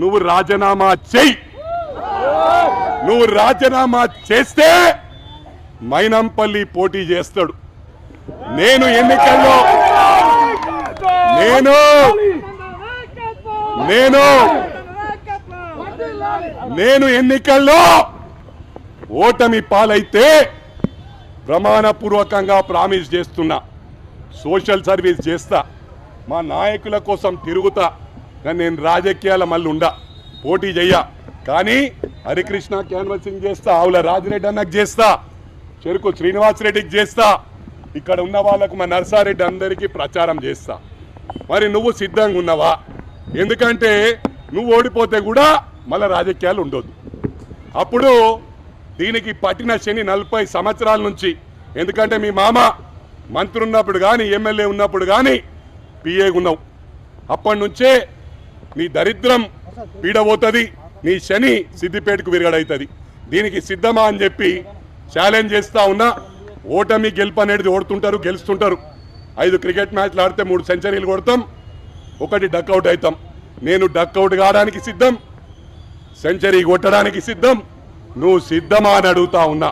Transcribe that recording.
నువ్వు రాజీనామా చెయ్యి. నువ్వు రాజీనామా చేస్తే మైనంపల్లి పోటీ చేస్తాడు. నేను ఎన్నికల్లో నేను ఎన్నికల్లో ఓటమి పాలైతే ప్రమాణపూర్వకంగా ప్రామిస్ చేస్తున్నా, సోషల్ సర్వీస్ చేస్తా, మా నాయకుల కోసం తిరుగుతా. కానీ నేను రాజకీయాల మళ్ళీ ఉండా, పోటీ చెయ్య. కానీ హరికృష్ణ క్యాన్వసింగ్ చేస్తా, ఆవుల రాజిరెడ్డి అన్నకు చేస్తా, చెరుకు శ్రీనివాసరెడ్డికి చేస్తా, ఇక్కడ ఉన్న వాళ్ళకు మా నర్సారెడ్డి అందరికీ ప్రచారం చేస్తా. మరి నువ్వు సిద్ధంగా ఉన్నావా? ఎందుకంటే నువ్వు ఓడిపోతే కూడా మళ్ళీ రాజకీయాలు ఉండొద్దు. అప్పుడు దీనికి పట్టిన శని 40 సంవత్సరాల నుంచి, ఎందుకంటే మీ మామ మంత్రి ఉన్నప్పుడు కానీ ఎమ్మెల్యే ఉన్నప్పుడు కానీ పిఏ ఉన్నావు. అప్పటి నుంచే నీ దరిద్రం పీడబోతుంది, నీ శని సిద్దిపేటకు విరగడవుతుంది. దీనికి సిద్ధమా అని చెప్పి ఛాలెంజ్ చేస్తా ఉన్నా. ఓటమి గెలుపు అనేది ఓడుతుంటారు, గెలుస్తుంటారు. 5 క్రికెట్ మ్యాచ్లు ఆడితే 3 సెంచరీలు కొడతాం, 1 డక్అవుట్ అవుతాం. నేను డక్అవుట్ కావడానికి సిద్ధం, సెంచరీ కొట్టడానికి సిద్ధం. నువ్వు సిద్ధమా అని అడుగుతా ఉన్నా.